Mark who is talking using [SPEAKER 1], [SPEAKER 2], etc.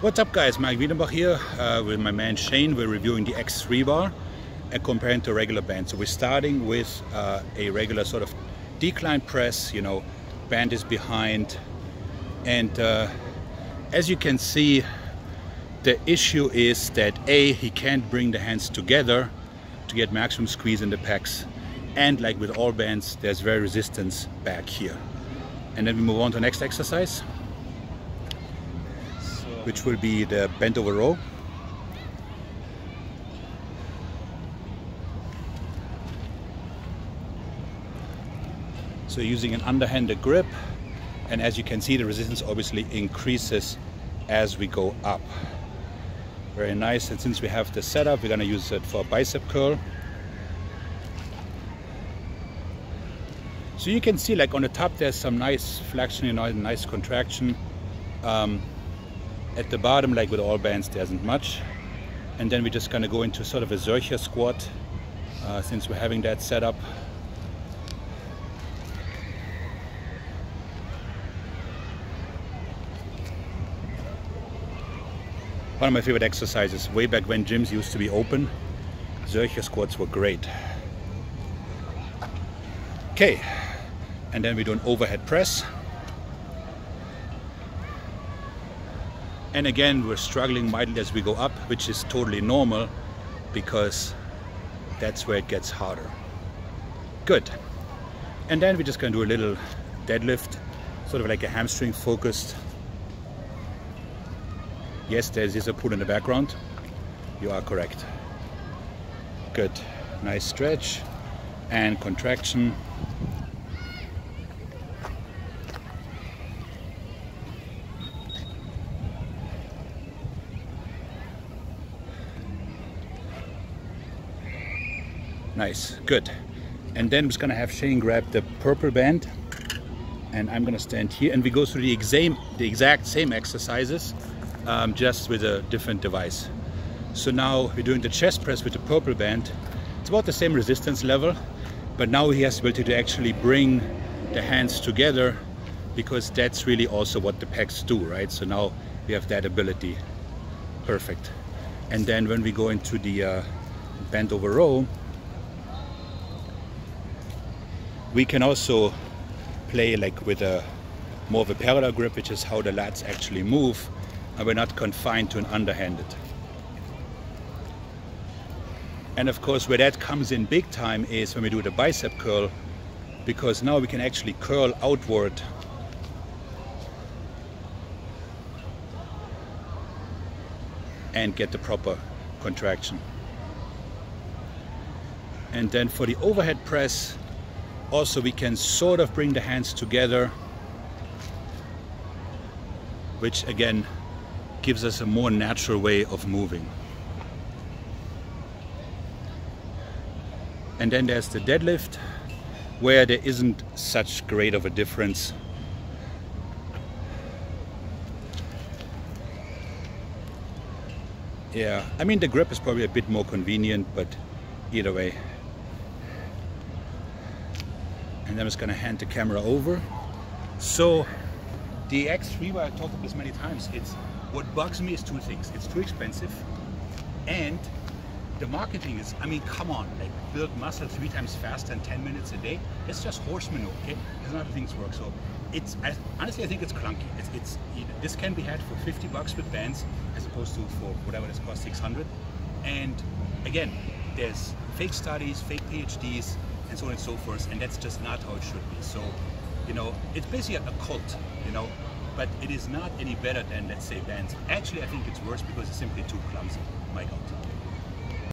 [SPEAKER 1] What's up guys, Maik Wiedenbach here with my man Shane. We're reviewing the X3 bar and comparing to a regular band. So we're starting with a regular sort of decline press, you know, band is behind. And as you can see, the issue is that A, he can't bring the hands together to get maximum squeeze in the pecs. And like with all bands, there's very resistance back here. And then we move on to the next exercise, which will be the bent over row. So using an underhanded grip, and as you can see, the resistance obviously increases as we go up. Very nice. And since we have the setup, we're gonna use it for a bicep curl. So you can see, like on the top, there's some nice flexion, you know, nice contraction. At the bottom, like with all bands, there isn't much. And then we're just gonna go into sort of a Zercher squat, since we're having that set up. One of my favorite exercises. Way back when gyms used to be open, Zercher squats were great. Okay, and then we do an overhead press. And again, we're struggling mightily as we go up, which is totally normal because that's where it gets harder. Good. And then we're just gonna do a little deadlift, sort of like a hamstring focused. Yes, there's a pull in the background. You are correct. Good. Nice stretch and contraction. Nice, good. And then I'm just gonna have Shane grab the purple band, and I'm gonna stand here, and we go through the exact same exercises, just with a different device. So now we're doing the chest press with the purple band. It's about the same resistance level, but now he has the ability to actually bring the hands together, because that's really also what the pecs do, right? So now we have that ability. Perfect. And then when we go into the bent over row, we can also play like with a more of a parallel grip, which is how the lats actually move, and we're not confined to an underhanded. And of course, where that comes in big time is when we do the bicep curl, because now we can actually curl outward and get the proper contraction. And then for the overhead press, also we can sort of bring the hands together, which again gives us a more natural way of moving. And then there's the deadlift, where there isn't such great of a difference. Yeah, I mean the grip is probably a bit more convenient, but either way. And I'm just gonna hand the camera over. So the X3 bar, I talked about this many times, what bugs me is two things. It's too expensive, and the marketing is, I mean, come on, like build muscle 3 times faster in 10 minutes a day. It's just horse manure, okay? There's not how things work. So honestly, I think it's clunky. This can be had for 50 bucks with bands, as opposed to for whatever this costs, 600. And again, there's fake studies, fake PhDs, and so on and so forth, and that's just not how it should be. So, you know, it's basically a cult, you know, but it is not any better than, let's say, bands. Actually, I think it's worse because it's simply too clumsy. Maik out.